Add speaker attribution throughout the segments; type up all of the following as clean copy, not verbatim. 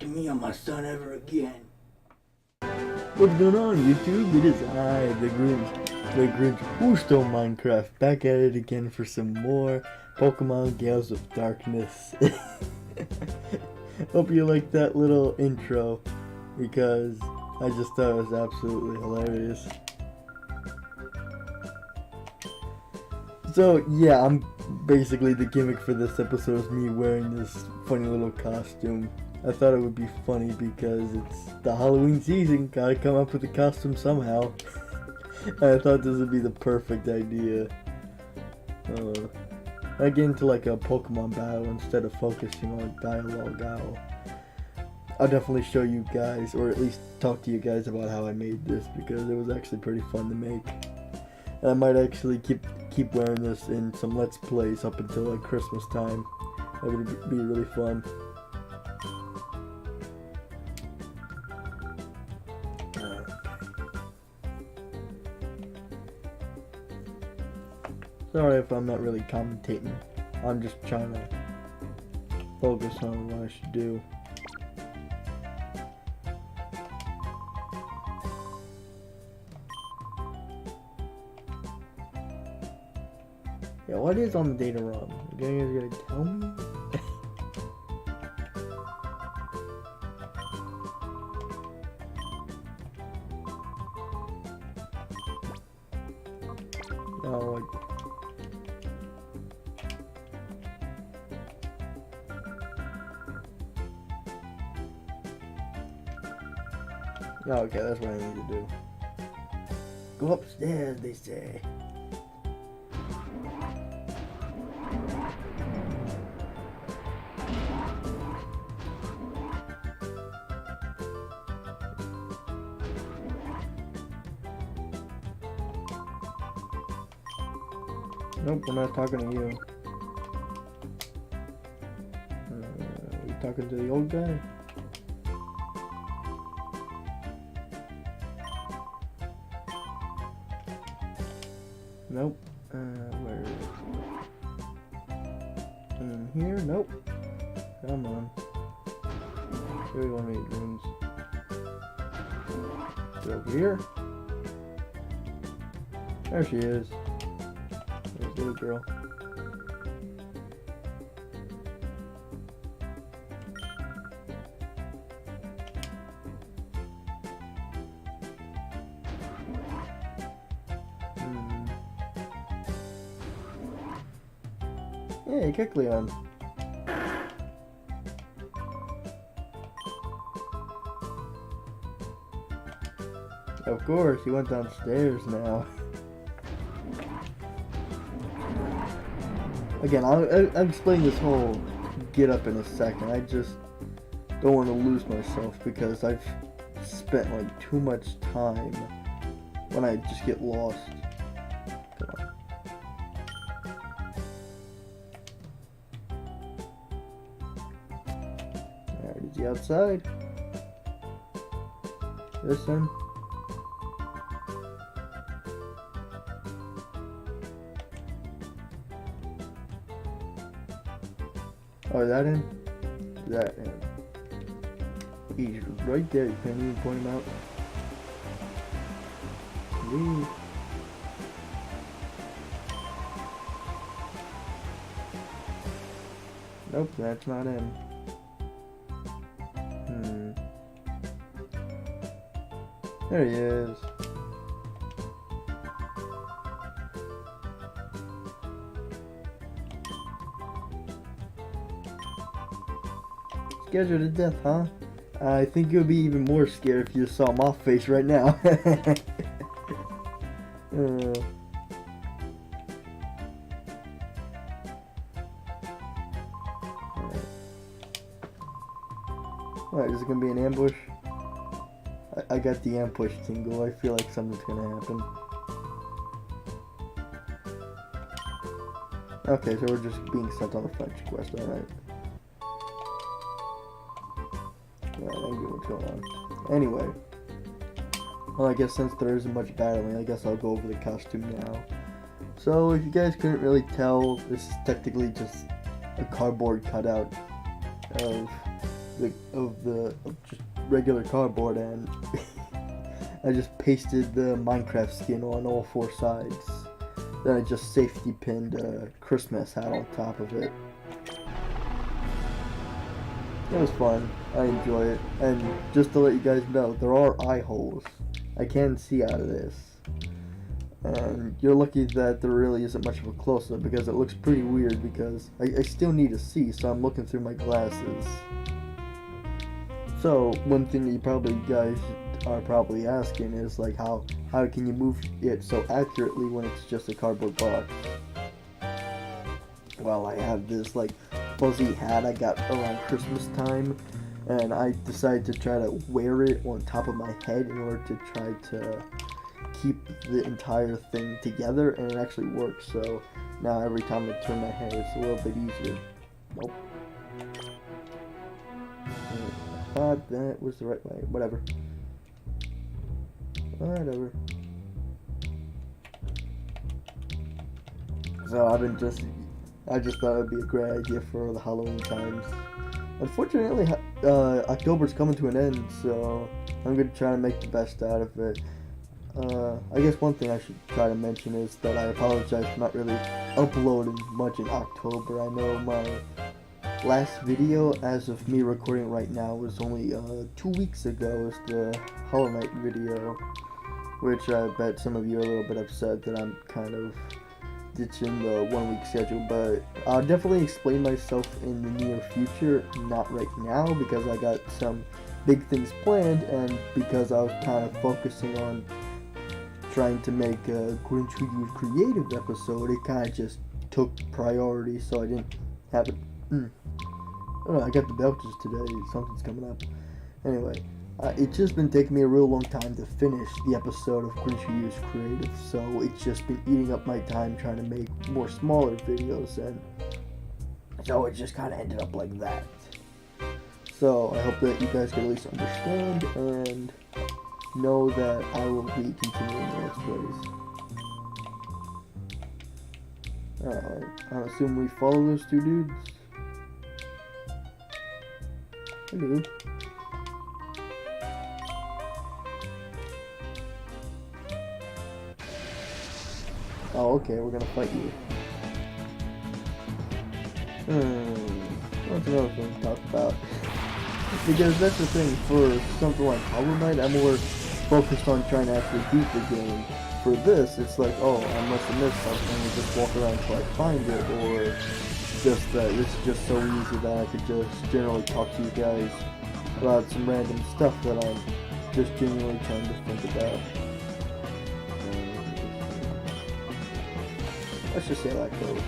Speaker 1: to me or my son ever again. What's going on, YouTube? It is I, the Grinch who stole Minecraft, back at it again for some more Pokemon Gales of Darkness. Hope you liked that little intro, because I just thought it was absolutely hilarious. So yeah, I'm basically the gimmick for this episode is me wearing this funny little costume. I thought it would be funny because it's the Halloween season, gotta come up with a costume somehow. And I thought this would be the perfect idea. I get into like a Pokemon battle instead of focusing on dialogue. I'll definitely show you guys, or at least talk to you guys about how I made this, because it was actually pretty fun to make. And I might actually keep wearing this in some Let's Plays up until like Christmas time. That would be really fun. Sorry if I'm not really commentating. I'm just trying to focus on what I should do. Yeah, what is on the data ROM? You guys gonna tell me? No, okay, that's what I need to do. Go upstairs, they say. Nope, we're not talking to you. Are we talking to the old guy? Nope. Where is it? In here? Nope. Come on. Where do you want me to rooms? Is it over here? There she is. There's the little girl. Hey, Kecleon. Of course, he went downstairs now. Again, I'll explain this whole get up in a second. I just don't want to lose myself because I've spent like too much time when I just get lost. Come on. Alright, is he outside? Listen. Oh, is that him? Is that him? He's right there. You can't even point him out. Leave. Nope, that's not him. There he is. Scared you to death, huh? I think you'll be even more scared if you saw my face right now. Alright, is it gonna be an ambush? I got the ambush tingle. I feel like something's gonna happen. Okay, so we're just being sent on a French quest, alright. Yeah, I get what's going on. Anyway. Well, I guess since there isn't much battling, I guess I'll go over the costume now. So, if you guys couldn't really tell, this is technically just a cardboard cutout of just regular cardboard, and I just pasted the Minecraft skin on all 4 sides. Then I just safety pinned a Christmas hat on top of it. It was fun. I enjoy it. And just to let you guys know, there are eye holes. I can see out of this. And you're lucky that there really isn't much of a close-up, because it looks pretty weird, because I still need to see, so I'm looking through my glasses. So, one thing that you guys are probably asking is, like, how can you move it so accurately when it's just a cardboard box? Well, I have this, like, fuzzy hat I got around Christmas time, and I decided to try to wear it on top of my head in order to try to keep the entire thing together, and it actually works. So now every time I turn my head, it's a little bit easier. Nope. I thought that was the right way. Whatever. Whatever. So I just thought it'd be a great idea for the Halloween times. Unfortunately, October's coming to an end, so I'm gonna try to make the best out of it. I guess one thing I should try to mention is that I apologize for not really uploading much in October. I know my last video, as of me recording right now, was only 2 weeks ago. It's the Hollow Knight video, which I bet some of you are a little bit upset that I'm kind of ditching the 1 week schedule, but I'll definitely explain myself in the near future, not right now, because I got some big things planned, and because I was kind of focusing on trying to make a Grinch Who Used Creative episode. It kind of just took priority, so I didn't have it. Oh, I got the belches today. Something's coming up. Anyway, it's just been taking me a real long time to finish the episode of Grinch Who Used Creative, so it's just been eating up my time trying to make more smaller videos, and so it just kind of ended up like that. So I hope that you guys can at least understand and know that I will be continuing the Let's Plays. Alright, I assume we follow those 2 dudes. Hello. Oh, okay, we're gonna fight you. What's another thing to talk about? Because that's the thing, for something like Hollow Knight, I'm more focused on trying to actually beat the game. For this, it's like, oh, I must have missed something, and just walk around until I find it, or just that this is just so easy that I could just generally talk to you guys about some random stuff that I'm just genuinely trying to think about. Let's just see how that goes.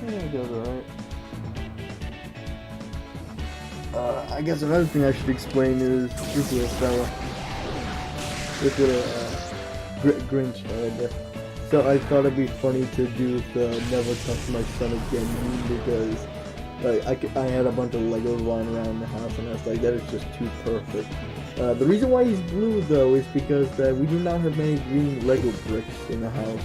Speaker 1: Yeah, it goes alright. I guess another thing I should explain is this little fella. This little Grinch head. So I thought it'd be funny to do the never touch my son again meme, because like I had a bunch of Legos lying around the house, and I was like, that is just too perfect. The reason why he's blue though is because we do not have many green Lego bricks in the house.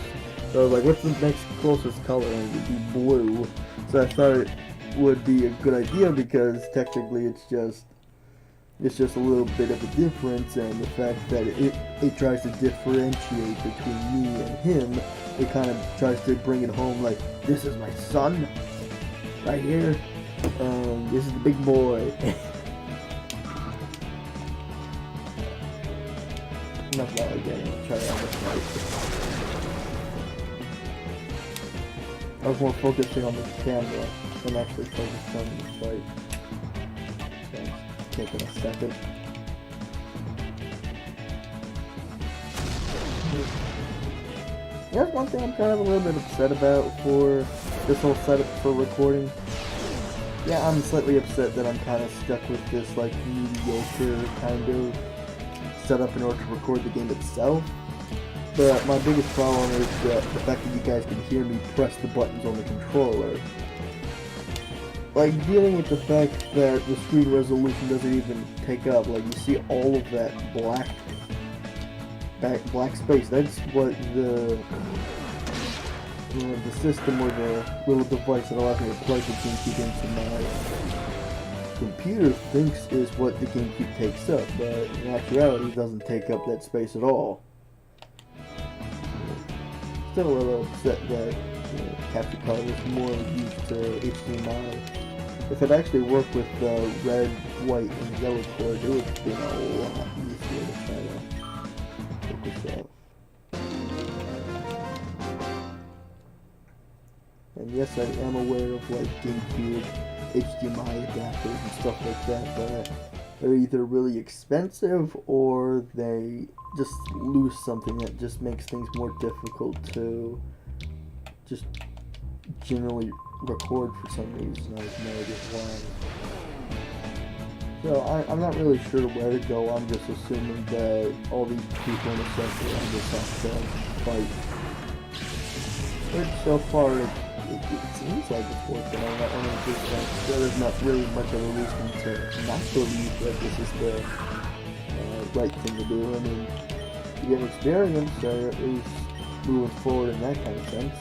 Speaker 1: So I was like, what's the next closest color? And it would be blue. So I thought it would be a good idea, because technically it's just a little bit of a difference, and the fact that it tries to differentiate between me and him, it kind of tries to bring it home, like, this is my son right here, and this is the big boy. Enough about it again. I'll try it on this fight. I was more focusing on the camera than actually focused on the fight. So it's taking a second. That's one thing I'm kind of a little bit upset about for this whole setup for recording. Yeah, I'm slightly upset that I'm kind of stuck with this like mediocre kind of setup in order to record the game itself. But my biggest problem is the fact that you guys can hear me press the buttons on the controller. Like, dealing with the fact that the screen resolution doesn't even take up, like, you see all of that black space. That's what the system or the little device that allows me to plug the GameCube into my computer thinks is what the GameCube takes up, but in actuality it doesn't take up that space at all. Still a little upset that capture card was more used to HDMI. If it actually worked with the red, white, and yellow cord, it would have been a lot easier to try to focus that. And yes, I am aware of like GameCube HDMI adapters and stuff like that, but they're either really expensive or they just lose something that just makes things more difficult to just generally record for some reason. I have no idea why. So I'm not really sure where to go. I'm just assuming that all these people in the center are just have to fight. But so far, it seems like it's working out. There's not really much of a reason to not believe that this is the right thing to do. I mean, you get experience, so at least moving forward in that kind of sense.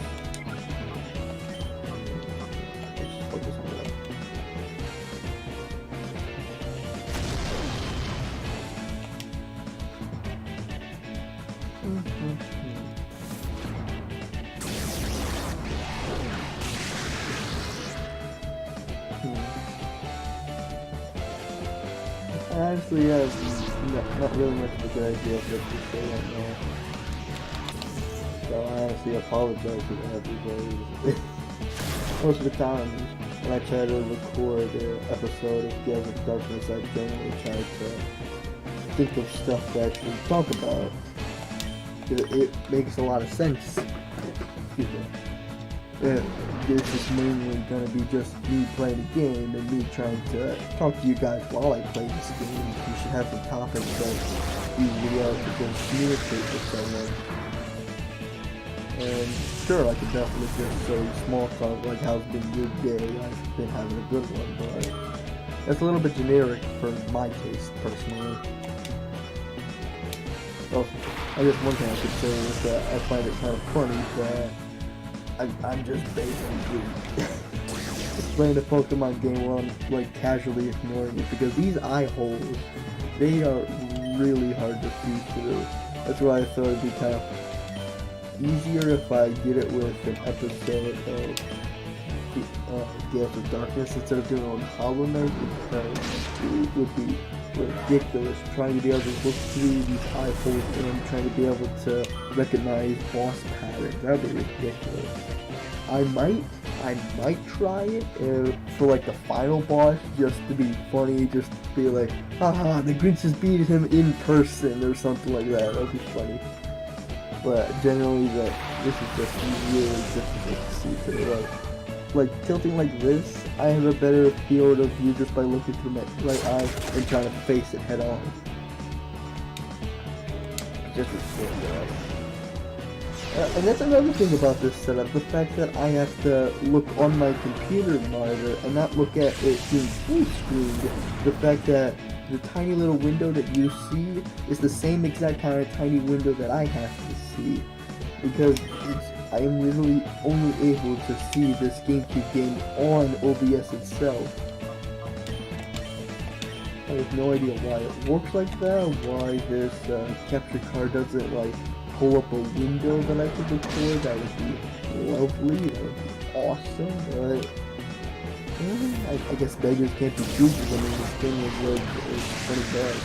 Speaker 1: Let's just focus on that. Honestly, yeah, not really much of a good idea of what to say right now. So I honestly apologize for that because most of the time when I try to record an episode of Gale of Darkness, I generally try to think of stuff to actually talk about. It makes a lot of sense. Excuse me. This is mainly going to be just me playing a game and me trying to talk to you guys while I play this game. You should have some topics that you will be able to just communicate with someone. And sure, I could definitely just say small talk like how's been your day, I've been having a good one, but that's a little bit generic for my taste personally. Well, I guess one thing I could say is that I find it kind of funny that I'm just basically just playing a Pokemon game while I'm like casually ignoring it because these eye holes, they are really hard to see through. That's why I thought it'd be kind of easier if I did it with an episode of Gale of Darkness instead of doing it on Hollow Knight, because it would be ridiculous trying to be able to look through these eye holes and trying to be able to recognize boss patterns. That would be ridiculous. I might try it for like the final boss just to be funny, just to be like, haha, the Grinch just beat him in person or something like that. That would be funny. But generally, this is just really difficult to see through. Like tilting like this, I have a better field of view just by looking through my right eye and trying to face it head on. Just ridiculous. And that's another thing about this setup, the fact that I have to look on my computer monitor and not look at it being full screen. The fact that the tiny little window that you see is the same exact kind of tiny window that I have to see. Because I am literally only able to see this GameCube game on OBS itself. I have no idea why it works like that, why this capture card doesn't like pull up a window that I could record. That would be lovely, that would be awesome, but I guess beggars can't be choosers. I mean, this thing is pretty bad.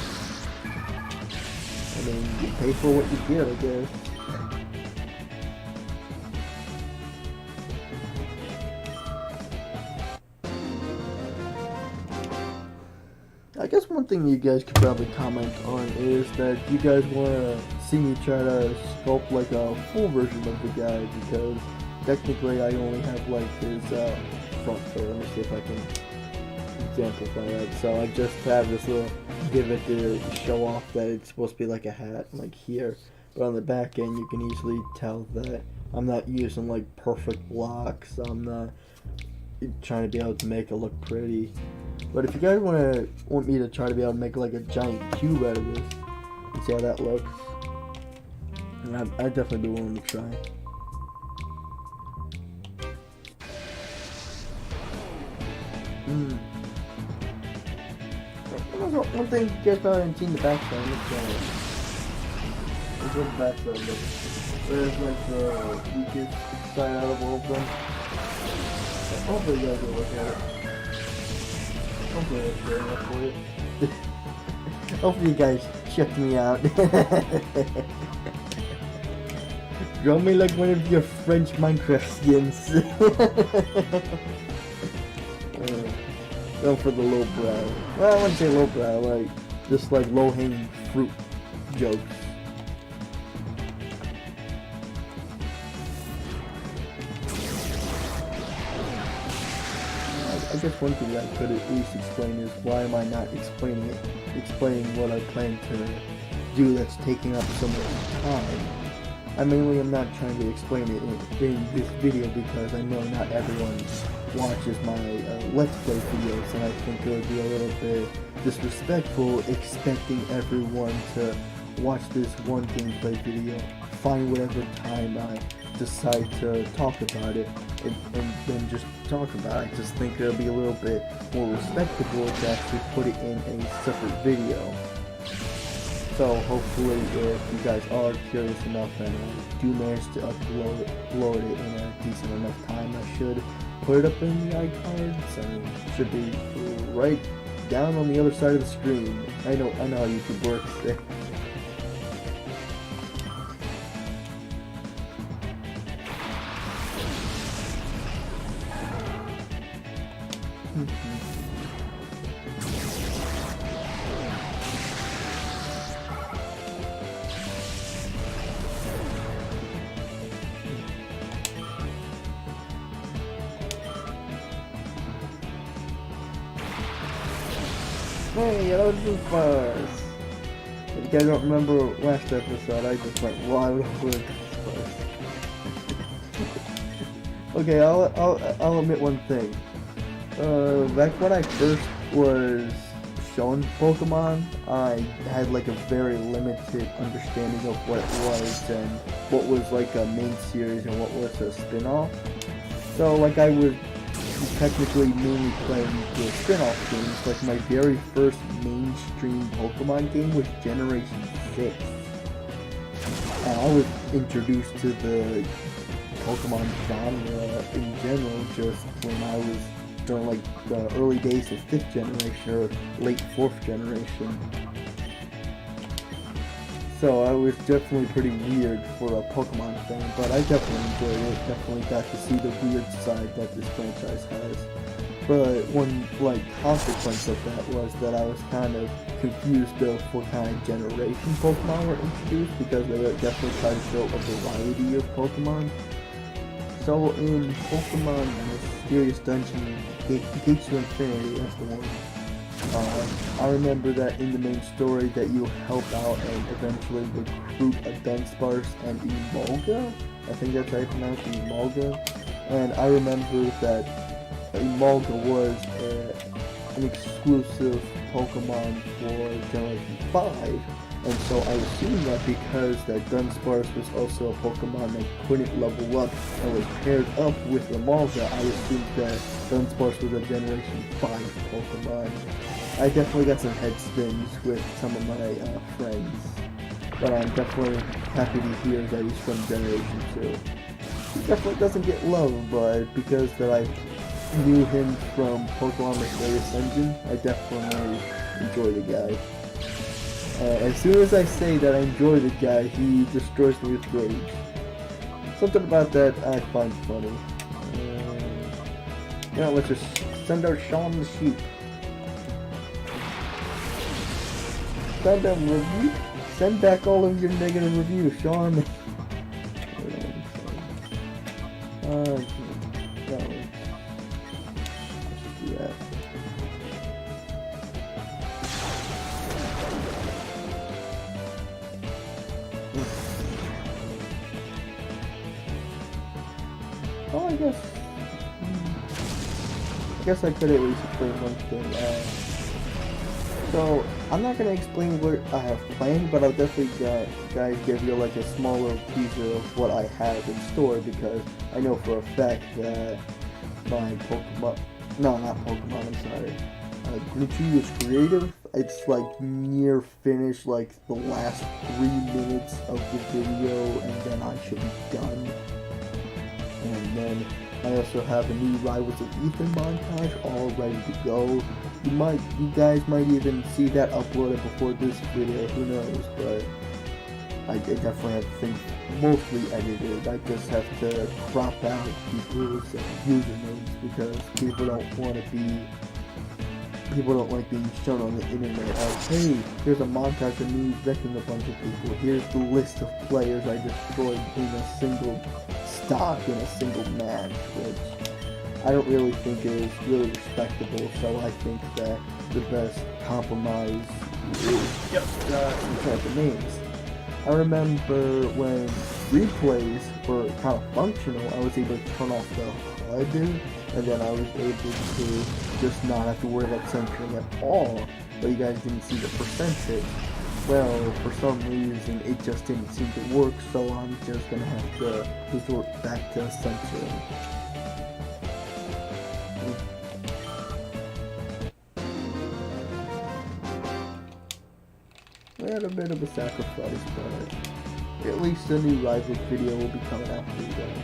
Speaker 1: I mean, you pay for what you get, I guess. I guess one thing you guys could probably comment on is that you guys want to see me try to sculpt like a full version of the guy, because technically I only have like his front fur. Let me see if I can exemplify that. So I just have this little divot to show off that it's supposed to be like a hat, like here. But on the back end you can easily tell that I'm not using like perfect blocks. I'm not trying to be able to make it look pretty. But if you guys want me to try to be able to make like a giant cube out of this, and see how that looks, and I'd definitely be willing to try. One thing you guys probably haven't seen the backside. Look what the backside looks. There's like the weakest side out of all of them. Hopefully you guys will look at it. Hopefully it's fair enough for you. Hopefully you guys checked me out. Draw me like one of your French Minecraft skins. Going for the low brow. Well, I wouldn't say low brow, like just like low hanging fruit jokes. I guess one thing I could at least explain is why am I not explaining what I plan to do that's taking up so much time. I mainly am not trying to explain it in this video because I know not everyone watches my Let's Play videos, and I think it would be a little bit disrespectful expecting everyone to watch this one gameplay video, find whatever time I decide to talk about it, and then just talk about it. I just think it'll be a little bit more respectable to actually put it in a separate video. So hopefully if you guys are curious enough and I do manage to upload it in a decent enough time, I should put it up in the iCards and it should be right down on the other side of the screen. I know how YouTube works. Hey, that was the first. If you guys don't remember last episode, I just went wild over the first. Okay, I'll admit one thing. Back when I first was shown Pokemon, I had like a very limited understanding of what it was and what was like a main series and what was a spin-off. So like I was technically mainly playing the spin-off games. Like my very first mainstream Pokemon game was Generation 6. And I was introduced to the Pokemon genre in general just when I was during like the early days of 5th generation or late 4th generation. So I was definitely pretty weird for a Pokemon fan, but I definitely enjoyed it. Definitely got to see the weird side that this franchise has. But one like consequence of that was that I was kind of confused of what kind of generation Pokemon were introduced because they definitely tried to show a variety of Pokemon. So in Pokemon Mysterious Dungeon Gates to Infinity, that's the one. I remember that in the main story that you help out and eventually recruit a Dunsparce and Emolga. I think that's how you pronounce it, Emolga. And I remember that Emolga was an exclusive Pokemon for Generation 5. And so I assumed that because that Dunsparce was also a Pokemon that couldn't level up and was paired up with Emolga, I assumed that Dunsparce was a Generation 5 Pokemon. I definitely got some head spins with some of my friends, but I'm definitely happy to hear that he's from Generation 2. He definitely doesn't get love, but because that I knew him from Pokemon Mysterious Dungeon, I definitely enjoy the guy. As soon as I say that I enjoy the guy, he destroys me with rage. Something about that I find funny. Let's just send out Sean the Sheep. Send them review. Send back all of your negative reviews, Sean. No, let's do that. Oh, I guess I could at least explain one thing. So, I'm not going to explain what I have planned, but I'll definitely guys give you like a small little teaser of what I have in store because I know for a fact that my No, not Pokemon, I'm sorry. GrinchWho was creative. It's like near finish, like the last 3 minutes of the video, and then I should be done. And then I also have a new Rivals of Ethan montage all ready to go. You guys might even see that uploaded before this video, who knows, but I definitely have things mostly edited. I just have to crop out people's usernames because people don't like being shown on the internet as, hey, here's a montage of me wrecking a bunch of people. Here's the list of players I destroyed in a single stock, in a single match, which I don't really think is really respectable. So I think that the best compromise is just some the names. I remember when replays were kind of functional, I was able to turn off the HUD, and then I was able to just not have to worry about censoring at all, but you guys didn't see the percentage. Well, for some reason, it just didn't seem to work, so I'm just gonna have to resort back to censoring. We had a bit of a sacrifice, but at least a new Rivals video will be coming after you guys.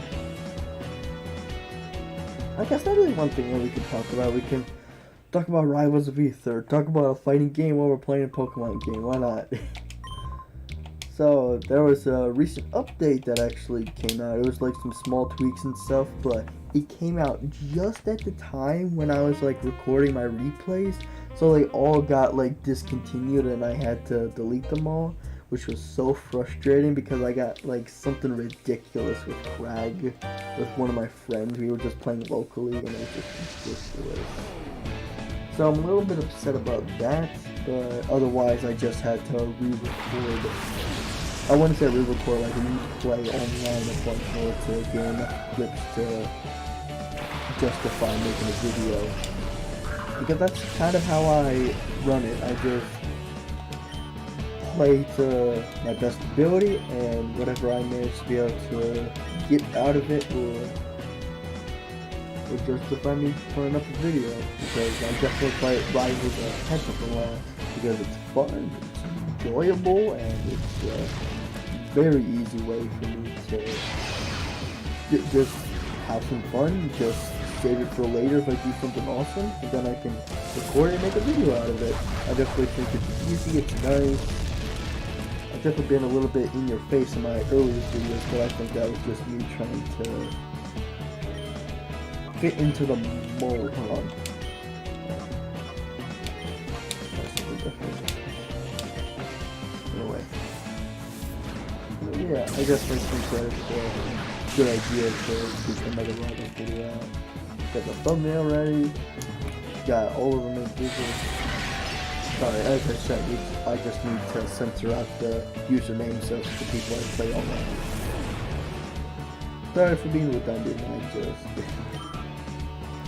Speaker 1: I guess that is one thing that we can talk about. We can talk about Rivals of Ether, talk about a fighting game while we're playing a Pokemon game, why not? So, there was a recent update that actually came out. It was like some small tweaks and stuff, but it came out just at the time when I was like recording my replays. So they all got like discontinued and I had to delete them all, which was so frustrating because I got like something ridiculous with Crag with one of my friends. We were just playing locally and it was just ridiculous. So I'm a little bit upset about that, but otherwise I just had to re-record. I wouldn't say re-record, like replay online a bunch more to gain enough clips to justify making a video. Because that's kind of how I run it. I just play to my best ability, and whatever I manage to be able to get out of it will justify me putting up a video. Because I definitely play Rivals a heck of a lot because it's fun, it's enjoyable, and it's a very easy way for me to just have some fun, just save it for later if I do something awesome, and then I can record it and make a video out of it. I definitely think it's easy, it's nice. I've definitely been a little bit in your face in my earliest videos, but I think that was just me trying to fit into the mold. Hold on. Anyway. Yeah, I definitely think that it's a good idea to do another Rivals video out. Got the thumbnail ready, got all of them in Google. Sorry, as I said, I just need to censor out the usernames of the people I play online. Sorry for being redundant,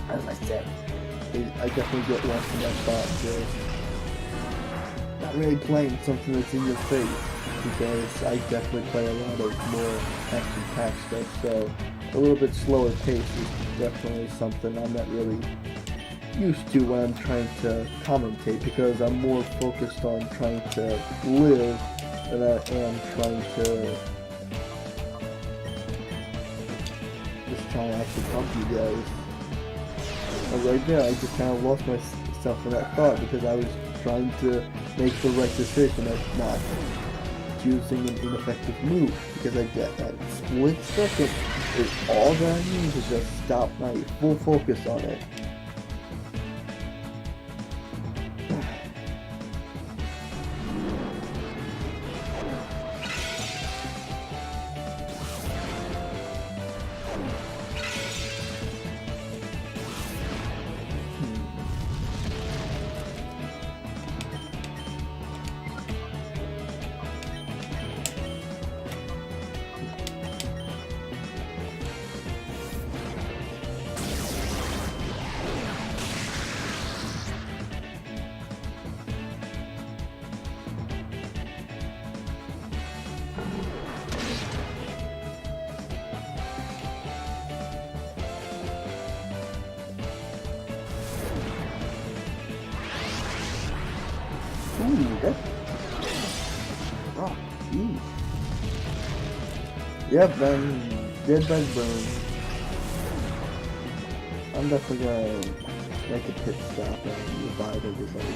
Speaker 1: as I said, I definitely get lost in that thought, just not really playing something that's in your face, because I definitely play a lot of more action-packed stuff, so a little bit slower pace is definitely something I'm not really used to when I'm trying to commentate, because I'm more focused on trying to live than I am trying to just trying to actually talk to you guys. And right there, I just kind of lost myself in that thought because I was trying to make the right decision of not choosing an ineffective move, because I get that split second is all that I need to just stop my full focus on it. Ooh, that's... Oh, jeez. Yep, then dead by burn. I'm definitely gonna make a pit stop and revive everybody.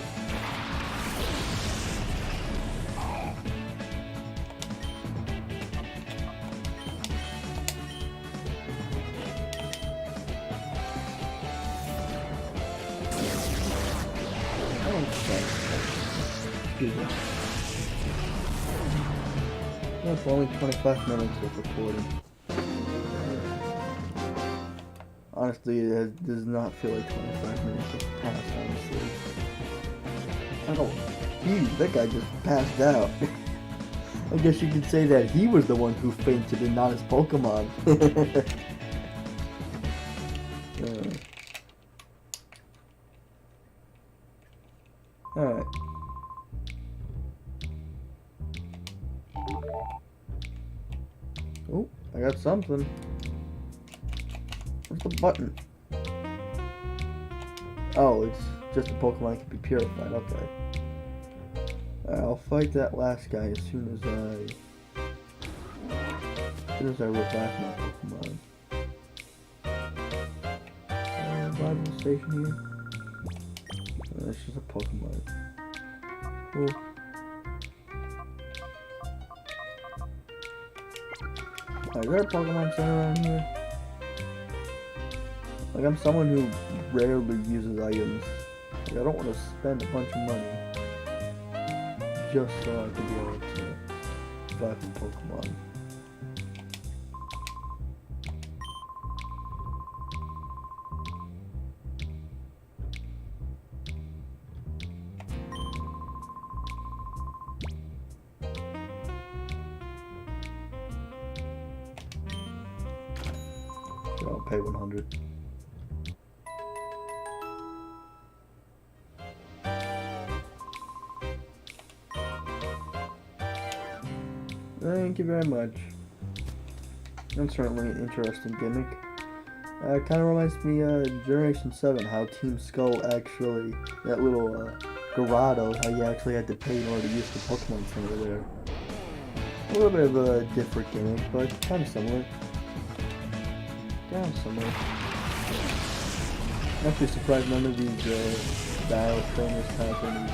Speaker 1: That's only 25 minutes of recording. Honestly, it does not feel like 25 minutes have passed, honestly. Oh, geez, that guy just passed out. I guess you could say that he was the one who fainted and not his Pokemon. Alright. Oh, I got something. What's the button? Oh, it's just a Pokemon that can be purified. Okay. I'll fight that last guy as soon as I revive my Pokemon. Revival station here. That's just a Pokemon. Cool. Is there a Pokemon Center around here? Like, I'm someone who rarely uses items. Like, I don't want to spend a bunch of money just so I can be able to buy some Pokemon. So I'll pay 100. Thank you very much. That's certainly an interesting gimmick. It kind of reminds me of Generation 7, how Team Skull actually, that little Grotto, how you actually had to pay in order to use the Pokemon Center there. A little bit of a different gimmick, but kind of similar. I'm actually surprised none of these battle trainers have any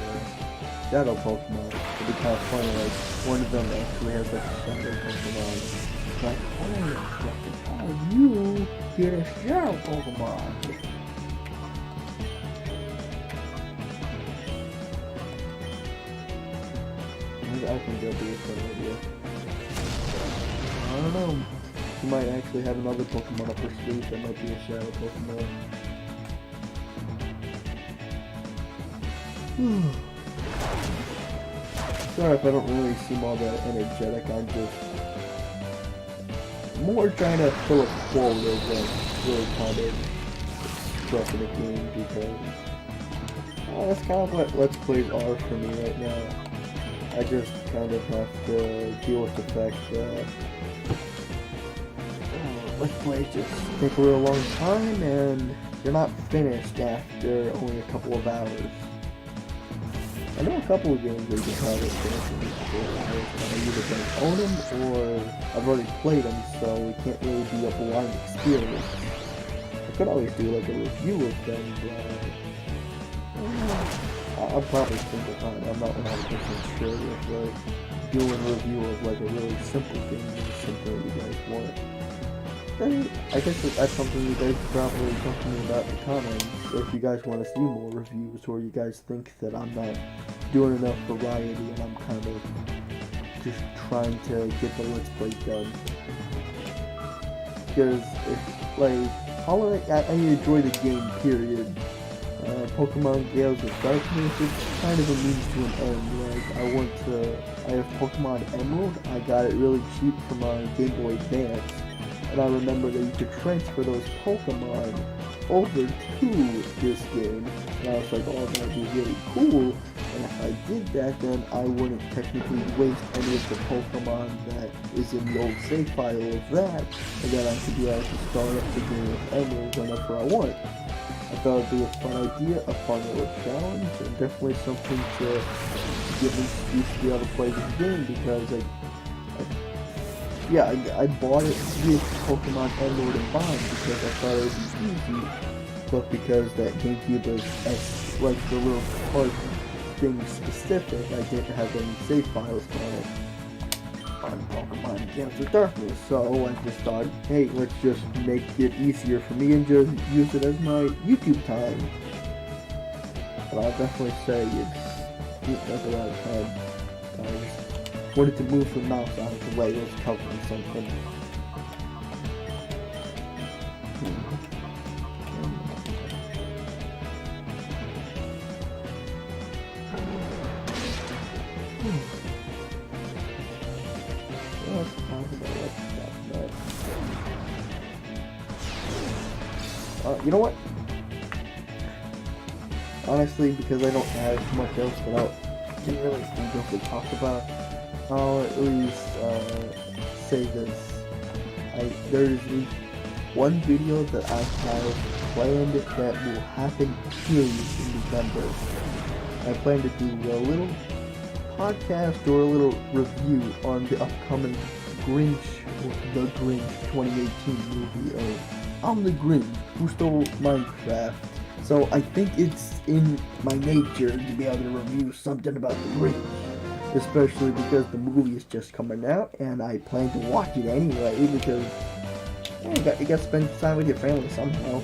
Speaker 1: shadow Pokemon. It'd be kind of funny, like, one of them actually has like a shadow Pokemon. Like, oh, you get a shadow Pokemon! I think that'd be a fun idea. I don't know. You might actually have another Pokemon up her sleeve that might be a shadow Pokemon. Sorry if I don't really seem all that energetic, I'm just more trying to fill a quota than really kind of stressing the game, because that's kind of what Let's Plays are for me right now. I just kind of have to deal with the fact that Let's Plays just take a real long time and they're not finished after only a couple of hours. I know a couple of games where you can probably finish in 4 hours, and I either don't own them or I've already played them, so it can't really be a blind experience. I could always do like a review of them, but I'll probably think about it. I'm not 100% sure if like doing a review of like a really simple game is something that you guys want. And I guess that's something you guys could probably talk to me about in the comments if you guys want to see more reviews, or you guys think that I'm not doing enough variety and I'm kind of just trying to get the Let's Play done. Because, I enjoy the game, period. Pokemon Gales of Darkness, it's kind of a means to an end. Like, I have Pokemon Emerald, I got it really cheap from my Game Boy Advance. And I remember that you could transfer those Pokemon over to this game. And I was like, oh, that'd be really cool. And if I did that, then I wouldn't technically waste any of the Pokemon that is in the old save file of that. And then I could be able to start up the game with Emerald whenever I want. I thought it'd be a fun idea, a fun little challenge, and definitely something to get me used to be able to play this game because I bought it with Pokemon Emerald and Bond because I thought it would be easy, but because that GameCube is like the little card thing specific, I didn't have any save files on Pokemon Gale of Darkness, so I just thought, hey, let's just make it easier for me and just use it as my YouTube time. But I'll definitely say it's a lot of time. I just wanted to move the mouse out of the way. It was covering something. You know what? Honestly, because I don't have much else that I can really think of to talk about, I'll at least say this. There's one video that I have planned that will happen period in November. I plan to do a little podcast or a little review on the upcoming The Grinch 2018 movie of I'm the Grinch who stole Minecraft. So I think it's in my nature to be able to review something about the Grinch, especially because the movie is just coming out and I plan to watch it anyway because you gotta spend time with your family somehow.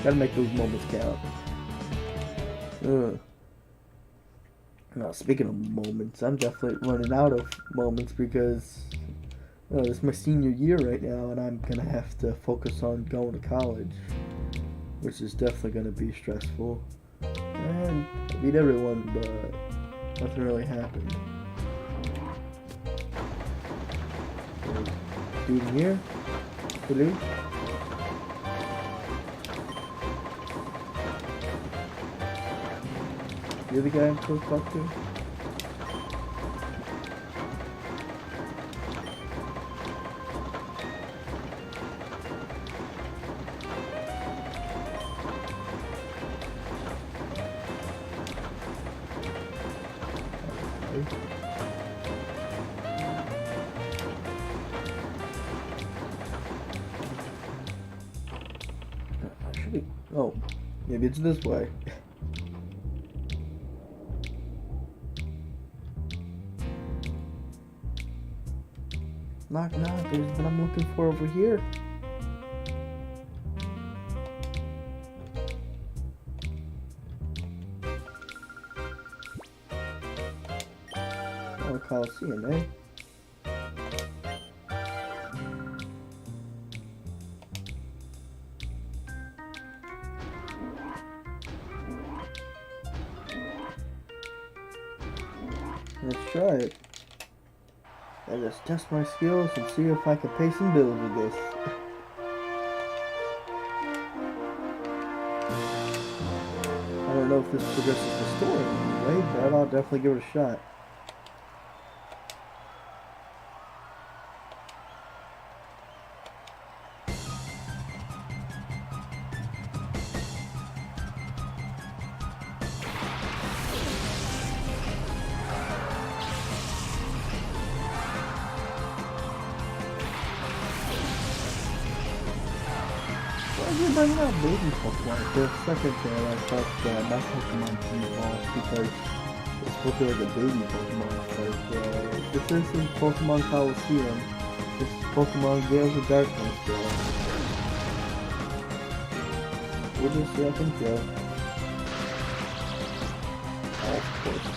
Speaker 1: Gotta make those moments count. Now, speaking of moments, I'm definitely running out of moments because it's my senior year right now and I'm gonna have to focus on going to college, which is definitely gonna be stressful. And I beat everyone, but nothing really happened. Dude in here? Hello? You're the guy I'm supposed to talk to? Oh, maybe it's this way. Knock, there's what I'm looking for over here. Oh, Coliseum, eh? Let's try it. I just test my skills and see if I can pay some bills with this. I don't know if this progresses the story in any way, but I'll definitely give it a shot. I'm bringing out baby Pokemon. For a second there, I thought my Pokemon evolved because it's supposed to be like a baby Pokemon. But this isn't Pokemon Coliseum. This is Pokemon Gale of Darkness. We'll just see how things go. Oh, of course.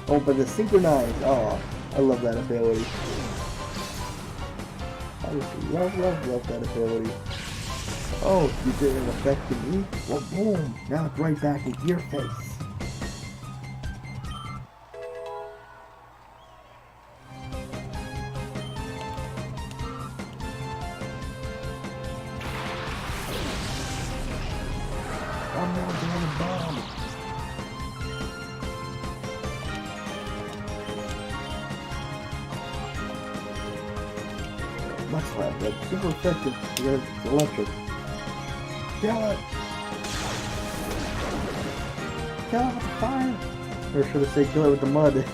Speaker 1: Oh, but the synchronized. Oh, I love that ability. Love that ability. Oh, you didn't affect me? Well, boom! Now it's right back in your face. I'm not doing a bomb. Much left, but super effective because it's electric. Kill it! Kill it with fire! Or should I say kill it with the mud?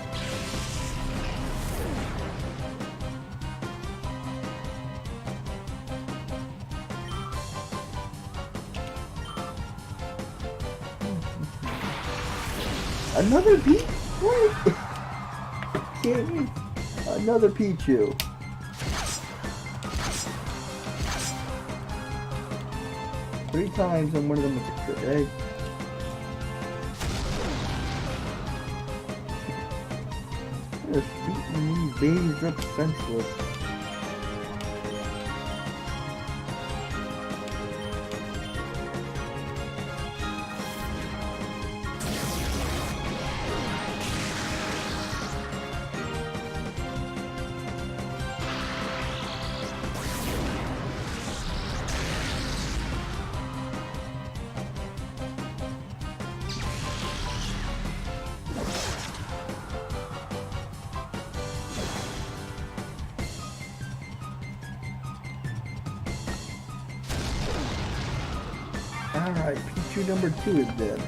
Speaker 1: Another Pichu? What? Kidding? Another Pichu. Three times and one of them was a crit egg. Just beating these babies up senseless. Alright, Pichu number 2 is dead.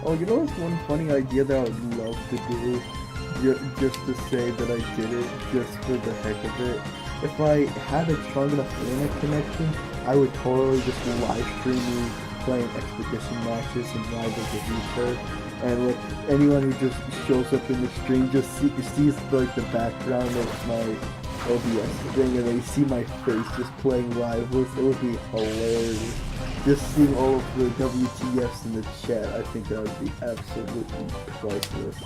Speaker 1: Oh, you know what's one funny idea that I would love to do? Just to say that I did it, just for the heck of it. If I had a strong enough internet connection, I would totally just live stream me playing expedition matches and Rivals of Reaper. And like anyone who just shows up in the stream just sees like the background of my OBS thing, and they see my face just playing Rivals. It would be hilarious. Just seeing all of the WTFs in the chat, I think that would be absolutely priceless.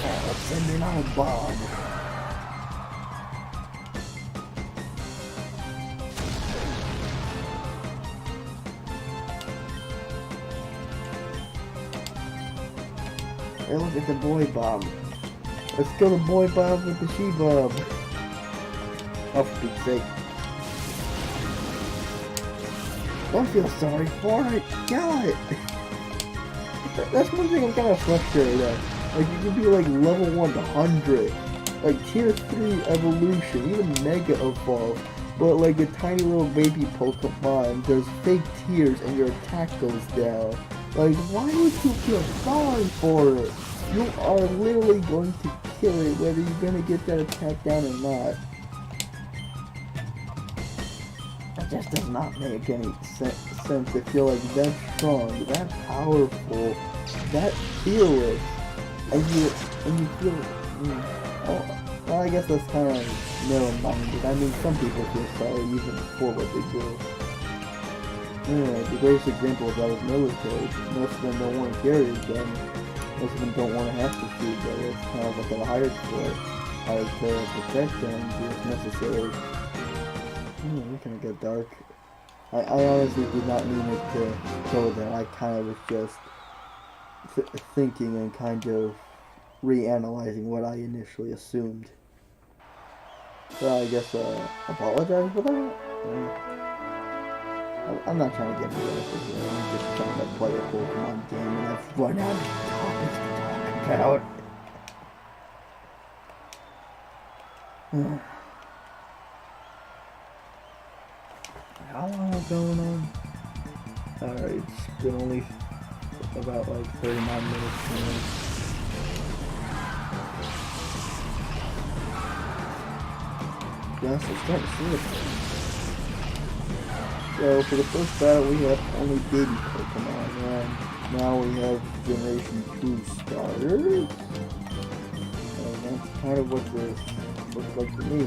Speaker 1: Oh, sending out Bob. Hey, look at the boy bomb. Let's kill the boy bomb with the she-bomb. Oh, for Pete's sake. Don't feel sorry for it. Kill it. That's one thing I'm kind of frustrated at. Like, you can be like level 100, like tier 3 evolution, even mega evolve, but like a tiny little baby Pokemon does fake tears and your attack goes down. Like, why would you feel sorry for it? You are literally going to kill it whether you're going to get that attack down or not. That just does not make any sense if you're like that strong, that powerful, that fearless, and you feel, oh, well, I guess that's kind of narrow-minded. I mean, some people feel sorry even for what they do. Yeah, the greatest example of that is military. Most of them don't want to carry a gun. Most of them don't want to have to shoot, but it's kind of like they're hired for it. Hired to protect them, do what's necessary. It kind of got dark. I honestly did not mean it to go there. I kind of was just thinking and kind of reanalyzing what I initially assumed. So I guess apologize for that. I'm not trying to get into this here. I'm just trying to play a Pokemon game, and I've run out of topics to talk about. How long is going on? Alright, it's been only about like 39 minutes now. Yes, it's starting to see it. So for the first battle we have only baby Pokemon, and now we have Generation 2 starters. And that's kind of what this looks like to me.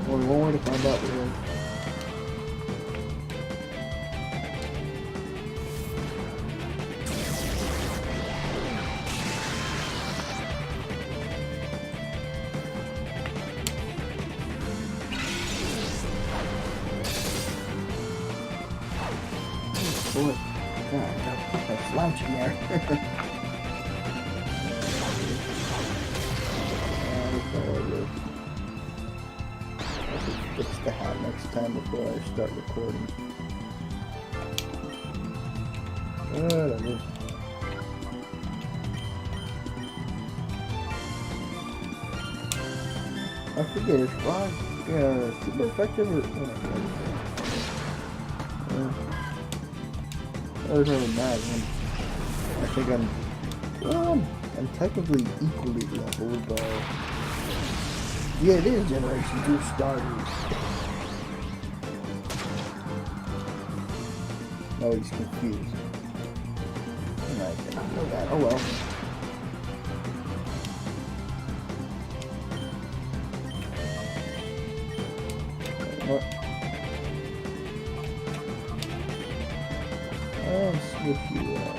Speaker 1: Only one way to find out really. Boy, God, I gotta put that slouch in there. Fix the hat next time before I start recording. Whatever. I forget, is rock super effective or that doesn't really matter. I think I'm technically equally leveled, but yeah, it is Generation 2 starters. Oh, he's confused. Alright, I know that. Oh well. What? I'll switch you out.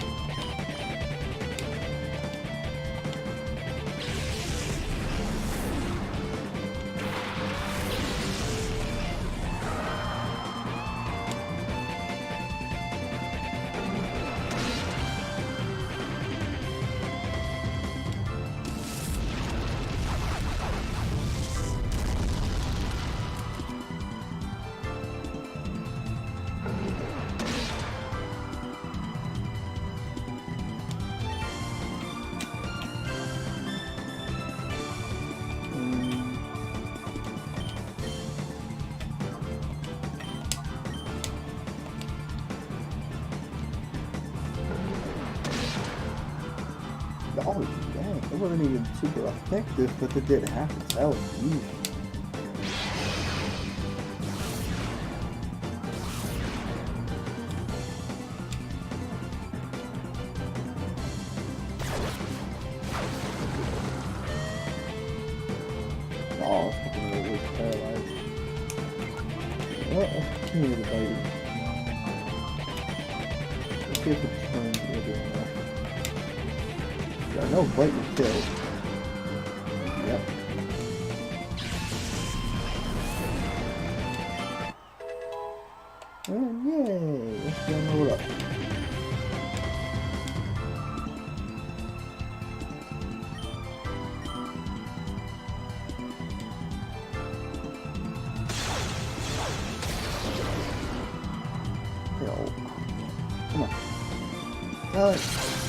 Speaker 1: Oh, dang. It wasn't even super effective, but it did half its health. Jeez. Oh, I fucking really paralyzed. Well, I'll continue to bite it. Let's see if it's turns a little bit enough. I know bite will kill. Yep. And yay! Let's go load up. Yo. Come on.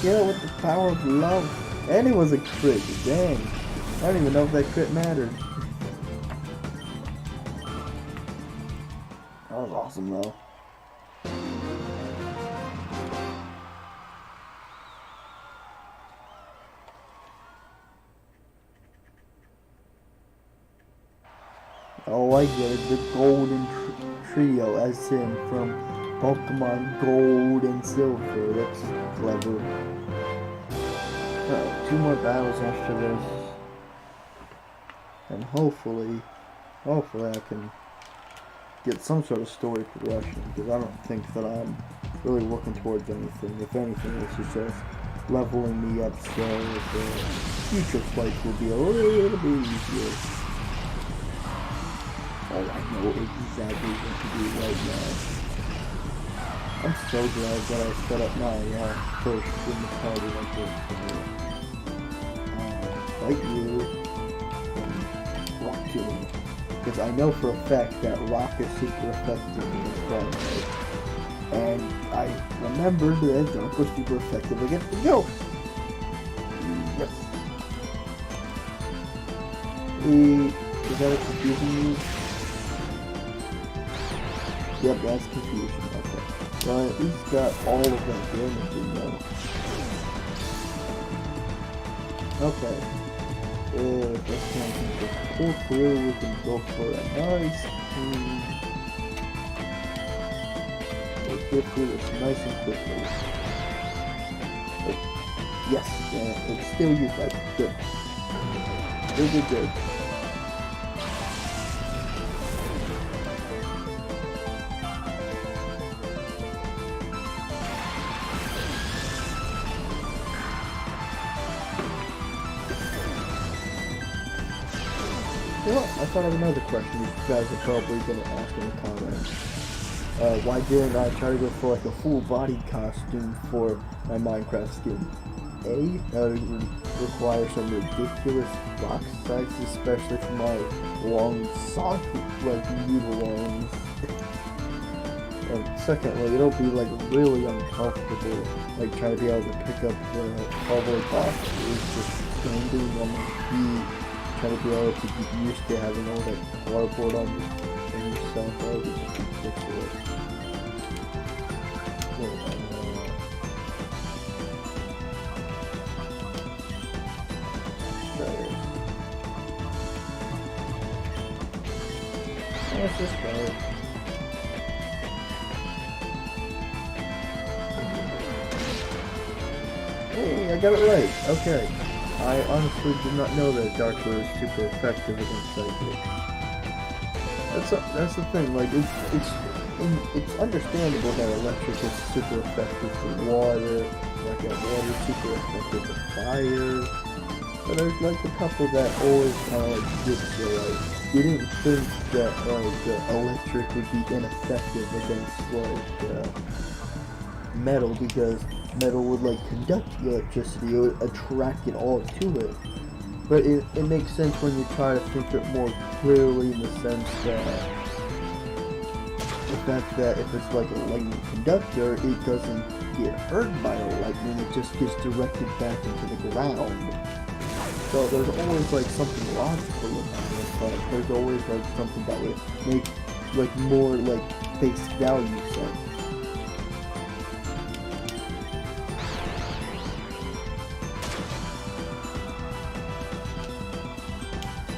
Speaker 1: Get it with the power of love. And it was a crit, dang. I don't even know if that crit mattered. That was awesome though. Oh, I get it. The golden trio, as in from Pokemon Gold and Silver. That's clever. Alright, 2 more battles after this. And hopefully I can get some sort of story progression, because I don't think that I'm really working towards anything. If anything, this is just leveling me up so the future fights will be a little bit easier. Oh, I know exactly what to do right now. I'm so glad that I set up my first in the party like this. Fight you. Rock to me. Because I know for a fact that rock is super effective in this fight. And I remembered that Dark was super effective against the Joke. Yes. Is that a confusing move? Yep, that's confusion. Okay. So I at least got all of that damage in there. Okay. If this one can just pull through, we can go for a nice clean. We'll get through this nice and quickly. Oh, yes, yeah, it's still used by good. Good. You know what? I thought of another question you guys are probably going to ask in the comments. Why didn't I try to go for like a full body costume for my Minecraft skin? A, that would require some ridiculous rock spikes, especially for my long sock, like noodle arms. And secondly, it'll be like really uncomfortable, like trying to be able to pick up the cowboy boxes, just standing on my feet, trying to be able to get used to having all that cardboard on yourself. That would be just ridiculous. Let's just go. Hey, I got it right. Okay. I honestly did not know that Darkler is super effective against Psychic. That's the thing. Like it's understandable that Electric is super effective for water. Like water super effective for fire. But there's like a couple that always kind of like dips your life. You didn't think that like Electric would be ineffective against like metal, because metal would like conduct the electricity, it would attract it all to it. But it makes sense when you try to think it more clearly, in the sense that the fact that if it's like a lightning conductor, it doesn't get hurt by the lightning, it just gets directed back into the ground. So there's always like something logical about it, but there's always like something that would make like more like face value sense.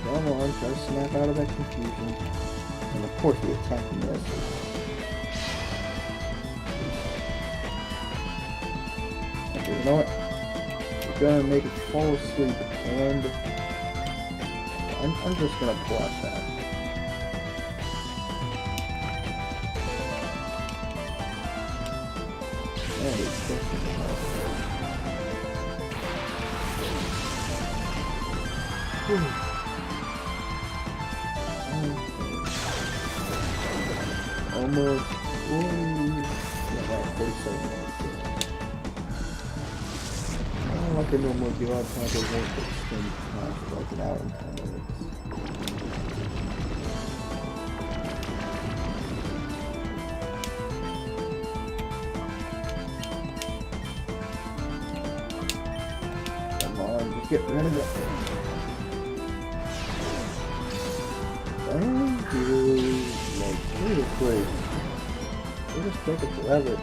Speaker 1: Come on, try to snap out of that confusion. And of course the attacking misses. Okay, you know what? We're gonna make it fall asleep, and I'm just gonna block that. And it's definitely almost. Yeah, about 47 minutes. Like I normally do, I'll probably won't extend time for like an hour and 10 minutes. Come on, just get rid of it. Thank you. Like, seriously. We're just taking forever.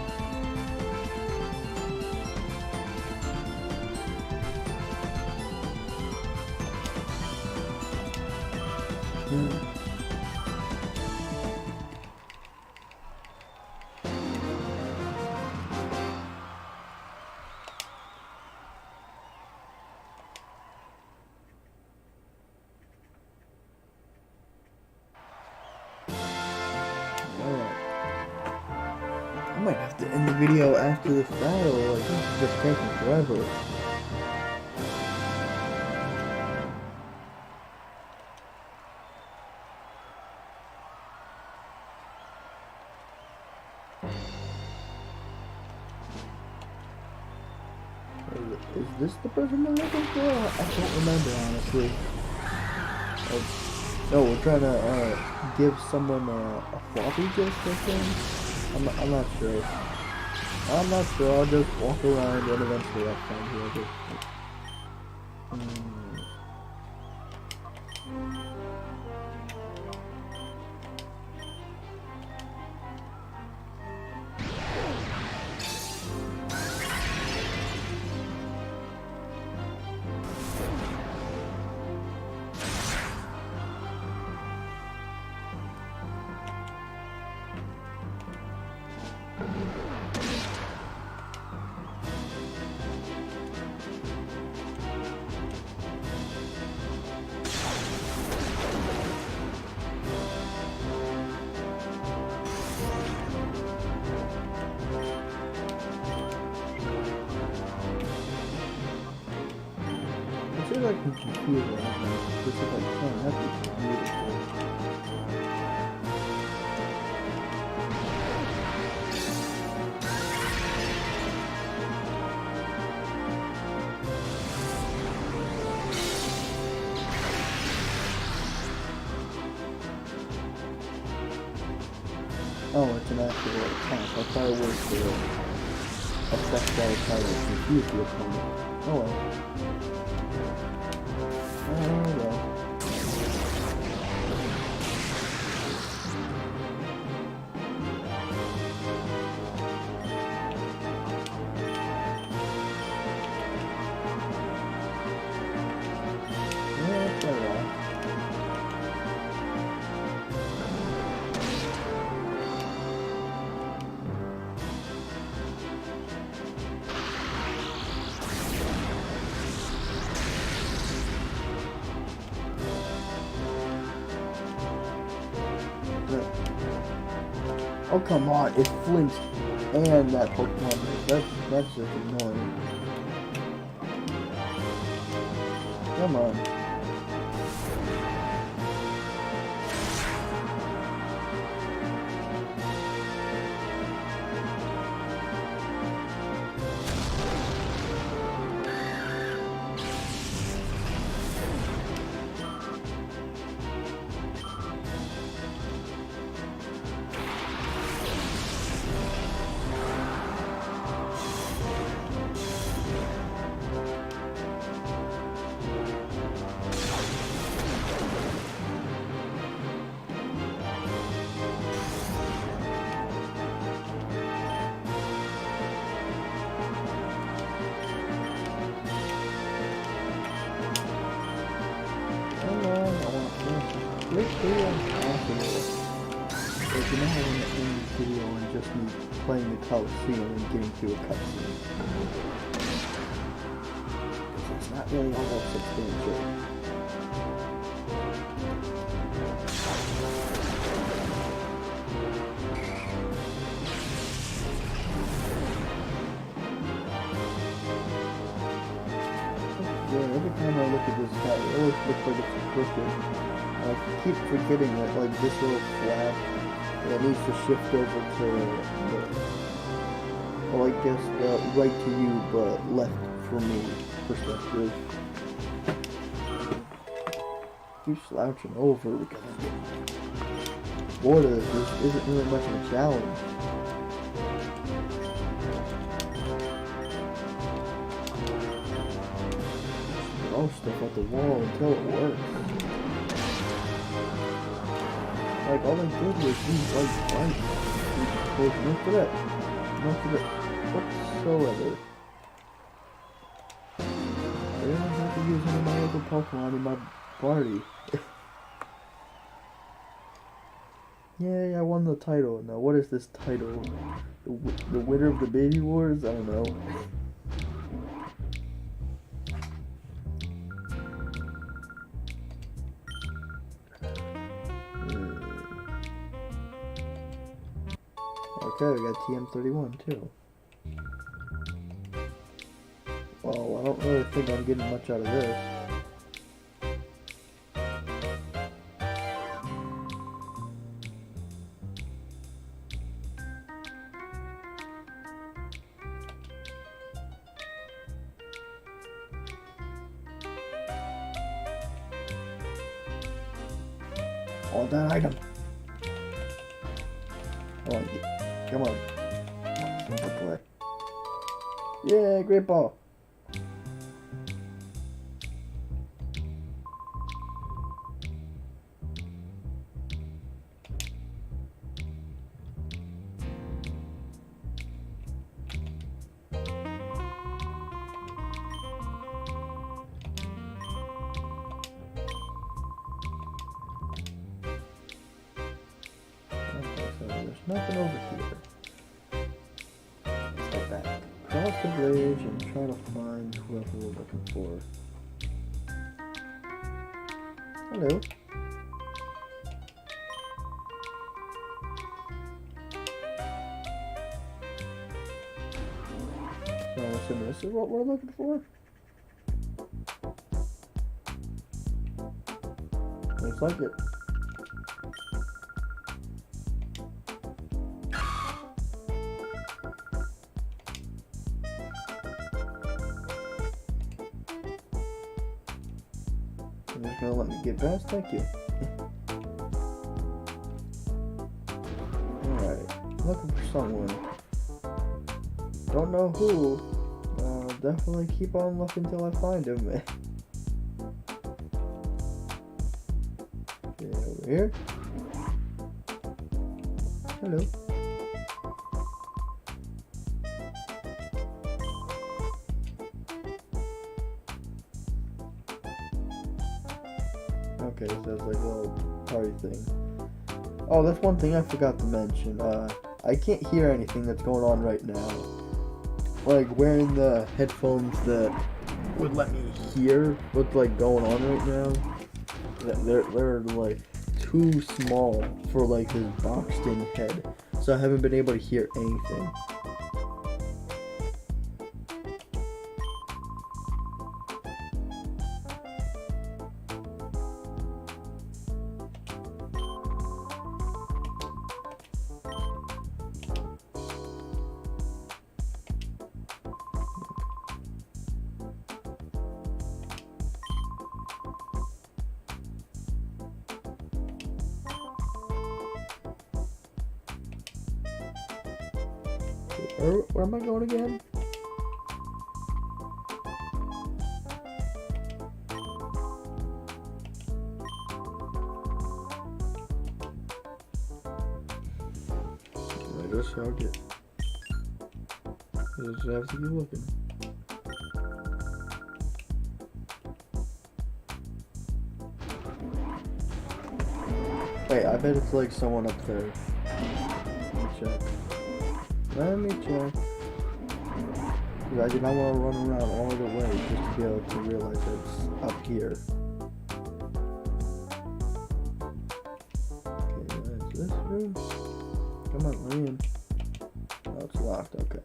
Speaker 1: I might have to end the video after this battle, like this is just taking forever. Is this the person I'm looking for? I don't remember, honestly. No, we're trying to give someone a floppy disk, I think. I'm not sure. I'm not sure. I'll just walk around and eventually I'll find whoever. I feel like I'm confused right now. This is like, man, that'd be beautiful. Oh, it's an actual attack. I thought it was the effect that was trying to confuse the opponent. Oh well. Oh well. Oh, come on, it flinched and that Pokemon. That's just annoying. Come on. Like, you know how when you end the video and just me playing the Coliseum and getting to a cutscene? It's not really all that substantial. Yeah, every time I look at this guy, it always looks like it's crooked. I keep forgetting that, like, this little flap that needs to shift over to the, well, I guess, right to you, but left for me perspective. Keep slouching over because I'm getting bored of this. This isn't really much of a challenge. Throw stuff at the wall until it works. Like, all I did was use, like, light. No threat. No threat whatsoever. I don't have to use any of my other Pokemon in my party. Yay, I won the title. Now, what is this title? The winner of the Baby Wars? I don't know. Okay, we got TM31 too. Well, I don't really think I'm getting much out of this. Oh, that item! Oh, come on. Play. Yeah, great ball. There's nothing over here. Let's go back. Cross the bridge and try to find whoever we're looking for. Hello. So I'm assuming this is what we're looking for? Looks like it. You're just gonna let me get past? Thank you. Alright, looking for someone. Don't know who. Definitely keep on looking till I find him. Okay, over here. Hello. Okay, so that's like a little party thing. Oh, that's one thing I forgot to mention. I can't hear anything that's going on right now. Like, wearing the headphones that would let me hear what's like going on right now. They're like too small for like this boxed in head. So so I haven't been able to hear anything. Where am I going again? I just found it. I just have to keep looking. Wait, I bet it's like someone up there. Let me check. Let me check. I did not want to run around all the way just to be able to realize it's up here. Okay, that's this room. Come on, let me in. Oh, it's locked. Okay.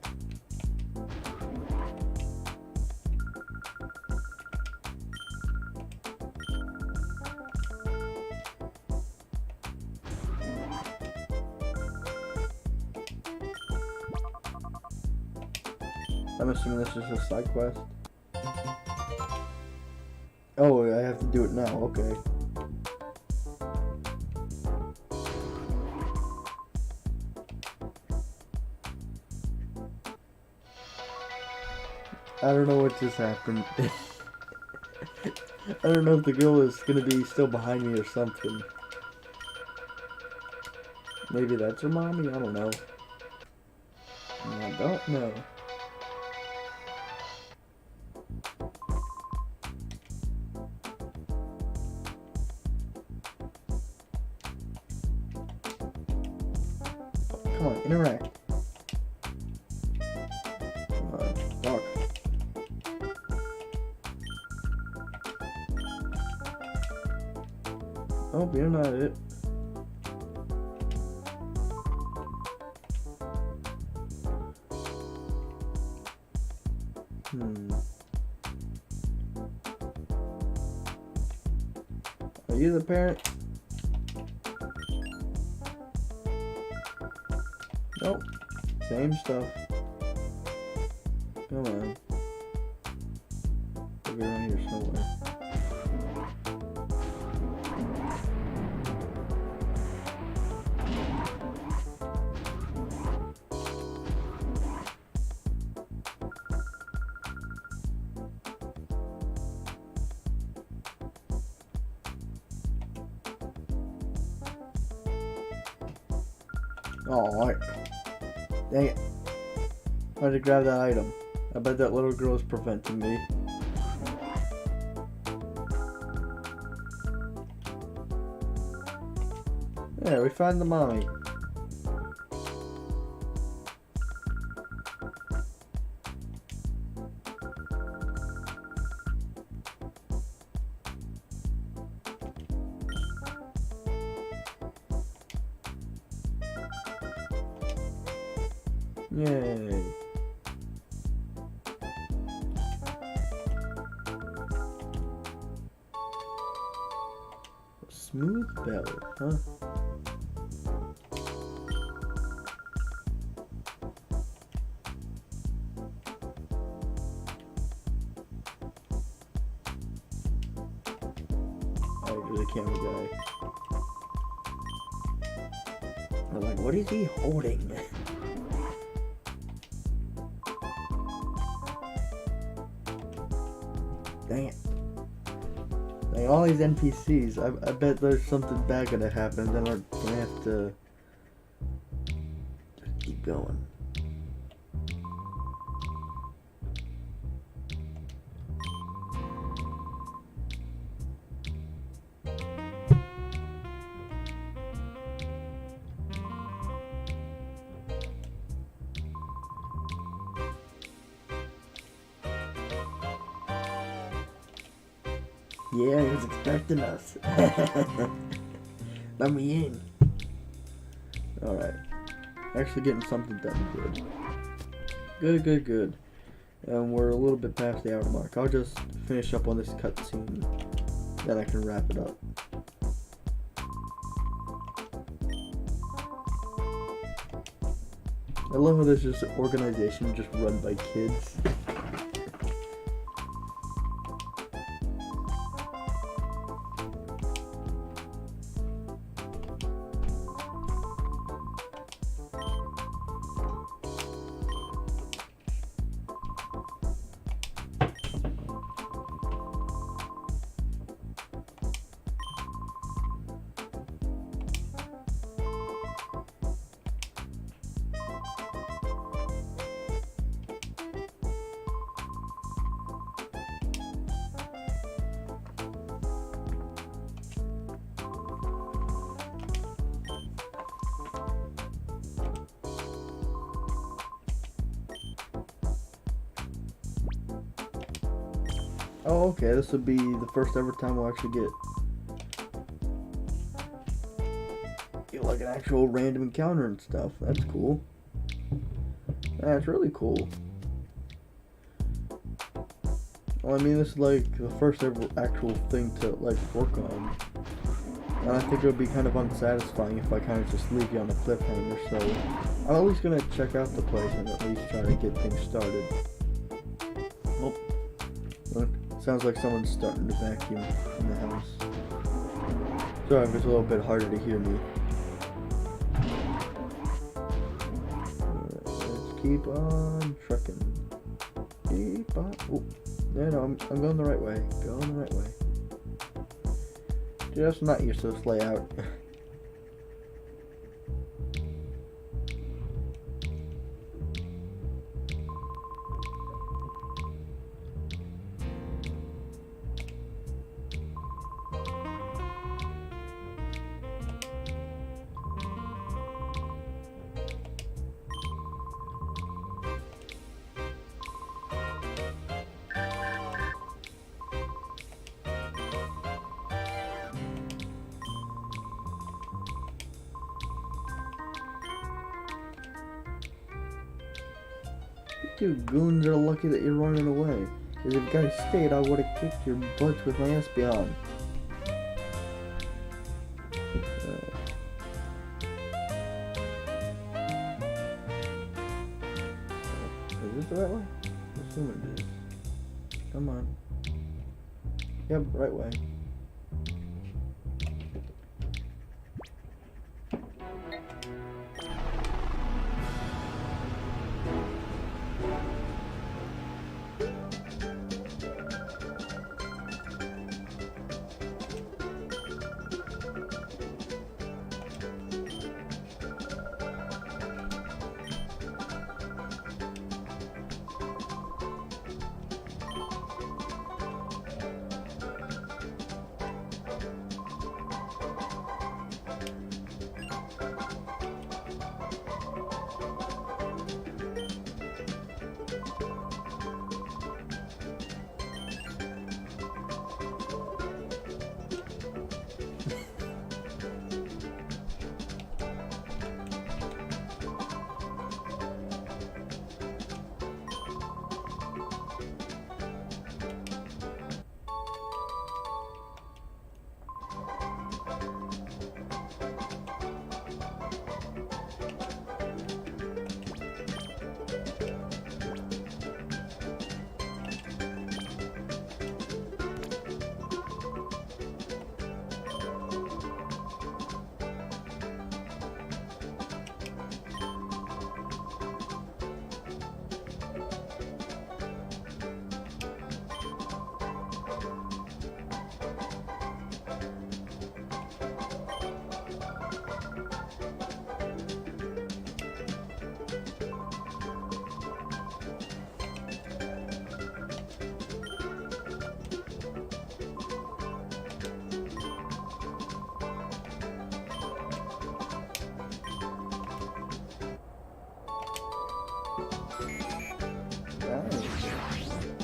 Speaker 1: I'm assuming this is a side quest. Oh, I have to do it now. Okay. I don't know what just happened. I don't know if the girl is gonna be still behind me or something. Maybe that's her mommy? I don't know. I don't know. Come on, interact. Come on, talk. Oh, you're not it. Are you the parent? Nope. Same stuff. Come on. Maybe around here somewhere. Oh, dang it. I had to grab that item. I bet that little girl is preventing me. Yeah, we found the mommy. Yay. Smooth bell, huh? Oh, there's a camera guy. I'm like, what is he holding? Dang it. Like all these NPCs, I bet there's something bad gonna happen, then I'm gonna have to just keep going. Yeah, he was expecting us. Let me in. Alright. Actually getting something done. Good. And we're a little bit past the hour mark. I'll just finish up on this cutscene, then I can wrap it up. I love how there's just an organization just run by kids. Oh, okay, this will be the first ever time we'll actually get like an actual random encounter and stuff. That's cool. That's really cool. Well, I mean, this is like the first ever actual thing to like work on. And I think it would be kind of unsatisfying if I kind of just leave you on a cliffhanger, so I'm at least gonna check out the place and at least try to get things started. Oh, look, sounds like someone's starting to vacuum in the house. Sorry if it's a little bit harder to hear me. Let's keep on trucking. Keep on. Oh, no, I'm going the right way. Going the right way. Just not used to this layout. You goons are lucky that you're running away. Because if you guys stayed, I would have kicked your butts with my Espeon. Is this the right way? I assume it is. Come on. Yep, right way.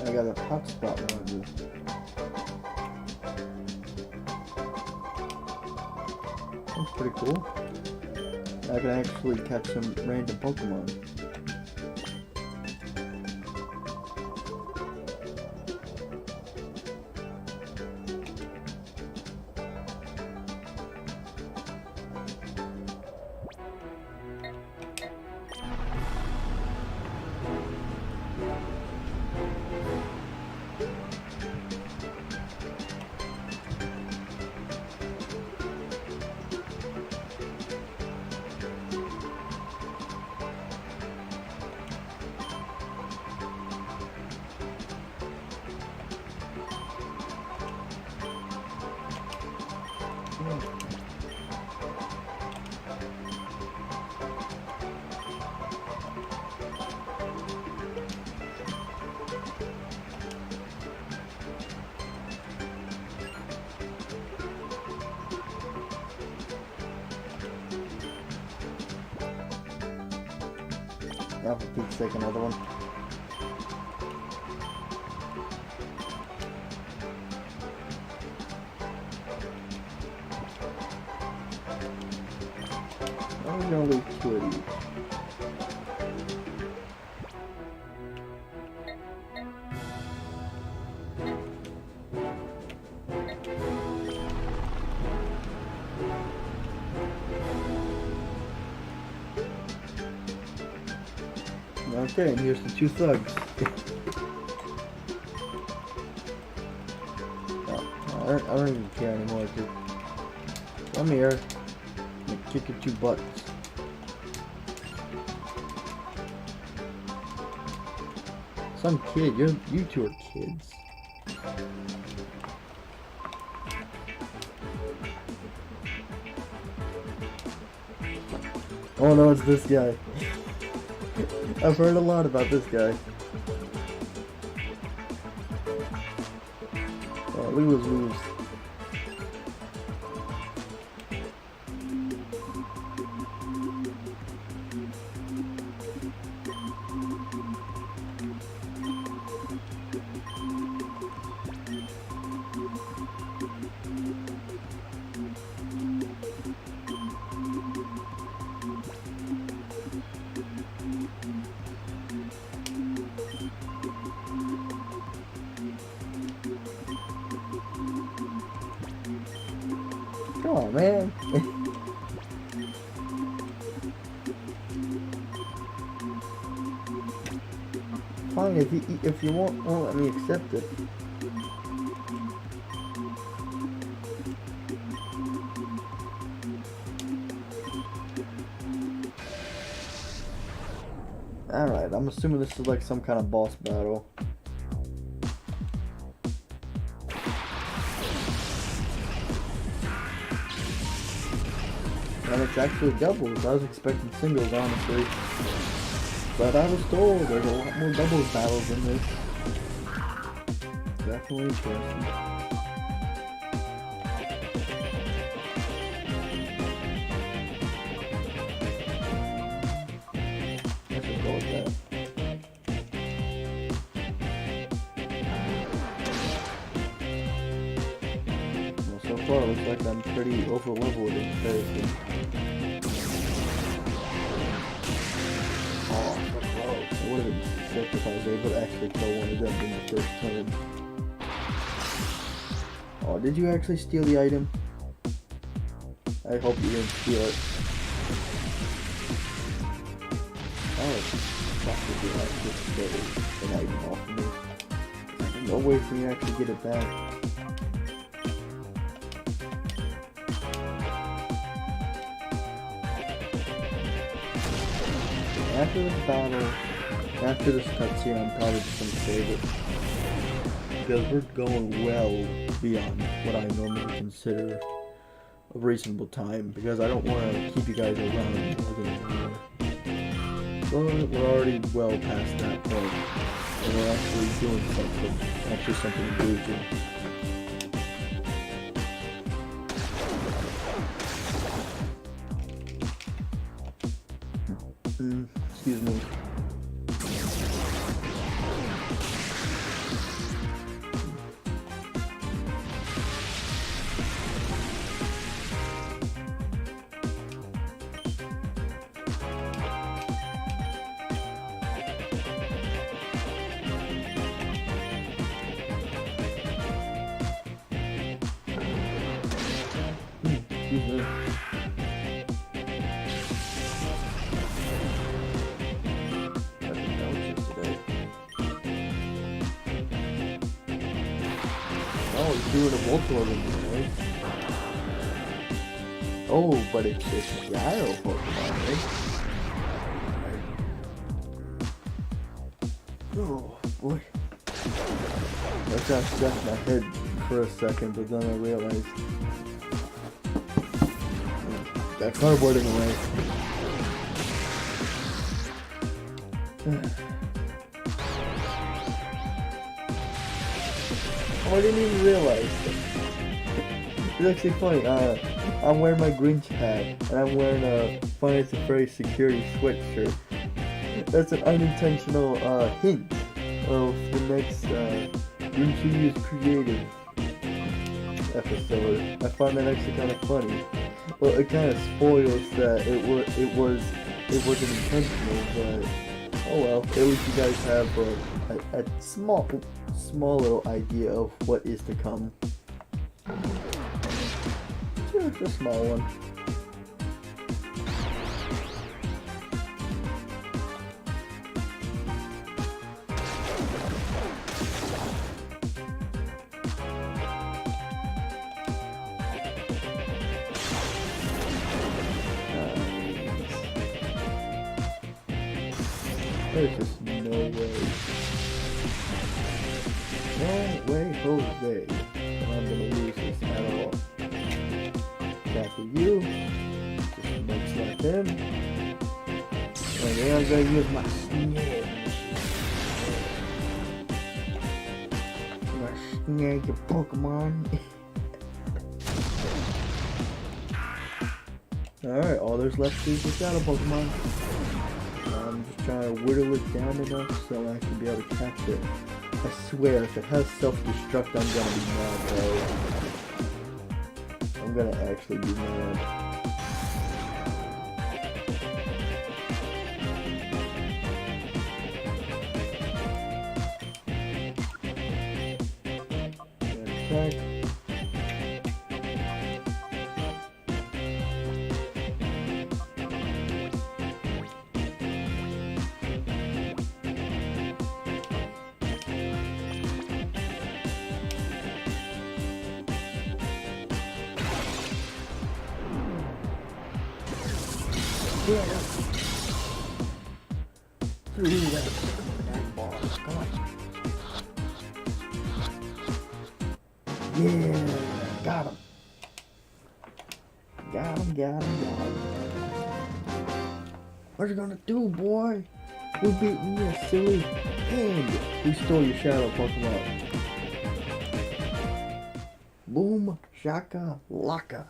Speaker 1: I got a hotspot module. That's pretty cool. I can actually catch some random Pokemon. Now for Pete's sake, another one. I'm gonna leave 2 of these. Okay, and here's the 2 thugs. I don't even care anymore, dude. Come here. I'm gonna kick your 2 butts. Some kid, you 2 are kids. Oh no, it's this guy. I've heard a lot about this guy. Oh, lose. Come on, man. Fine, if you won't let me accept it. Alright, I'm assuming this is like some kind of boss battle. And it's actually doubles. I was expecting singles, honestly. But I was told there's a lot more doubles battles in this. Definitely interesting. Let's just go with that. Well, so far it looks like I'm pretty over leveled in comparison. It would have been sick if I was able to actually kill one of them in the first turn. Oh, did you actually steal the item? I hope you didn't steal it. Oh, fuck if you actually stole an item off of me. There's no way for me to actually get it back. After this battle, after this cutscene, I'm probably just gonna save it. Because we're going well beyond what I normally consider a reasonable time. Because I don't want to keep you guys around more than anymore. But we're already well past that point. And we're actually doing something engaging. Excuse me. Oh, it's doing a Voltorb, right? Oh, but it's gyro Pokemon, right? Oh boy. That got stuck in my head for a second, but then I realized that cardboarding away. Oh, I didn't even realize. It's actually funny. I'm wearing my Grinch hat, and I'm wearing a Finance and Freddy's security sweatshirt. That's an unintentional hint of the next GrinchWho's creative episode. I find that actually kind of funny. Well, it kind of spoils that it wasn't intentional, but oh well. At least you guys have a small little idea of what is to come. Just a small one. There's just no way. No way, Jose. I'm gonna lose this at all. Tackle you. Just make slap him. And then I'm gonna use my snake. My snake, your Pokemon. Alright, all there's left is the shadow Pokemon. I'm just trying to whittle it down enough so I can be able to catch it. I swear, if it has self-destruct, I'm gonna be mad, bro. I'm gonna actually be mad. Attack. Through that ball. Come on. Yeah, got him. Got him. What you gonna do, boy? Who beat me, you silly? And who stole your shadow Pokemon? Boom, shaka, laka.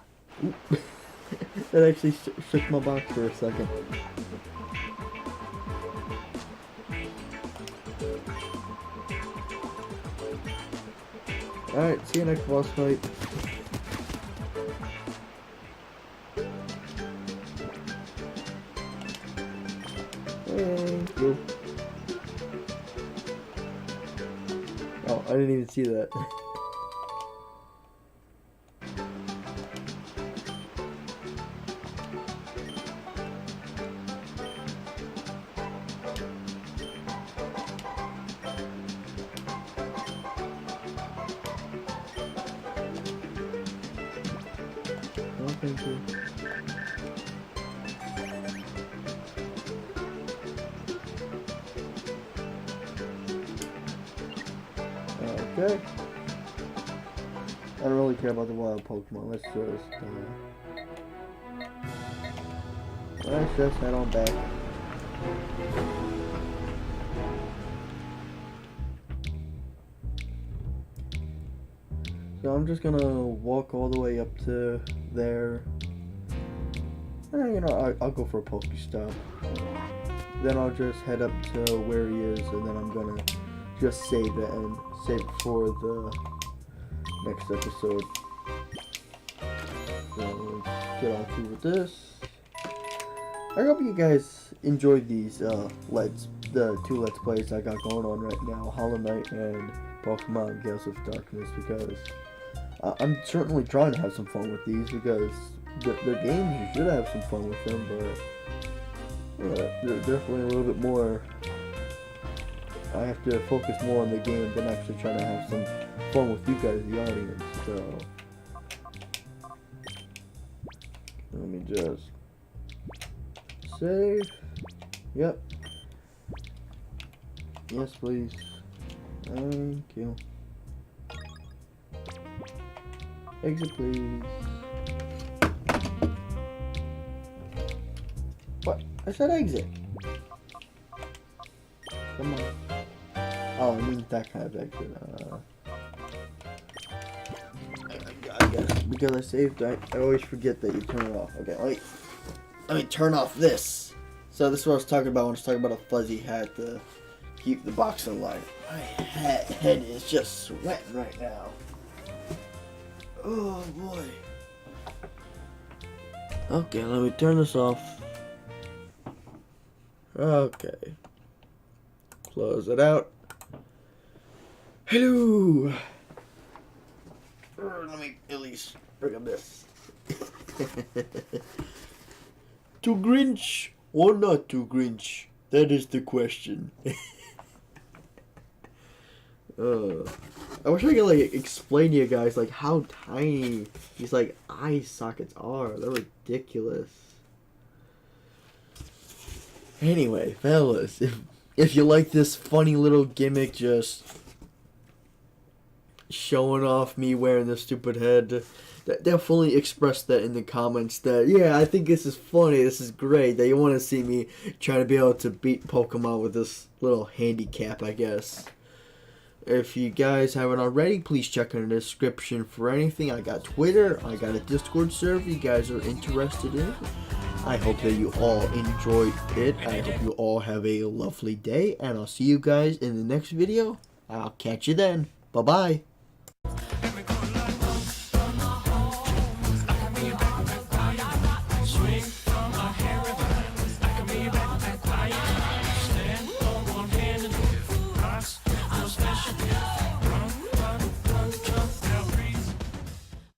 Speaker 1: That actually shook my box for a second. Alright, see you next boss fight. Thank you. Oh, I didn't even see that. Thank you. Okay. I don't really care about the wild Pokemon. Let's just head on back. So I'm just gonna walk all the way up to there. You know, I'll go for a Pokestop. Then I'll just head up to where he is, and then I'm gonna just save it and save it for the next episode. So let's get on through with this. I hope you guys enjoyed these the 2 Let's Plays I got going on right now, Hollow Knight and Pokemon Gales of Darkness, because I'm certainly trying to have some fun with these, because they're games, you should have some fun with them, but they're definitely a little bit more I have to focus more on the game than actually trying to have some fun with you guys, the audience. So let me just save. Yep. Yes, please. Thank you. Exit, please. What? I said exit. Come on. Oh, I mean that kind of exit. I guess because I saved, I always forget that you turn it off. Okay, let me turn off this. So this is what I was talking about when I was talking about a fuzzy hat to keep the box alive. My head is just sweating right now. Oh boy. Okay, let me turn this off. Okay. Close it out. Hello. Let me at least bring up this. To Grinch or not to Grinch? That is the question. I wish I could like explain to you guys like how tiny these like eye sockets are. They're ridiculous. Anyway, fellas, if you like this funny little gimmick, just showing off me wearing this stupid head, definitely express that in the comments. That yeah, I think this is funny. This is great. That you want to see me trying to be able to beat Pokemon with this little handicap, I guess. If you guys haven't already, please check in the description for anything. I got Twitter, I got a Discord server you guys are interested in. I hope that you all enjoyed it. I hope you all have a lovely day, and I'll see you guys in the next video. I'll catch you then. Bye-bye.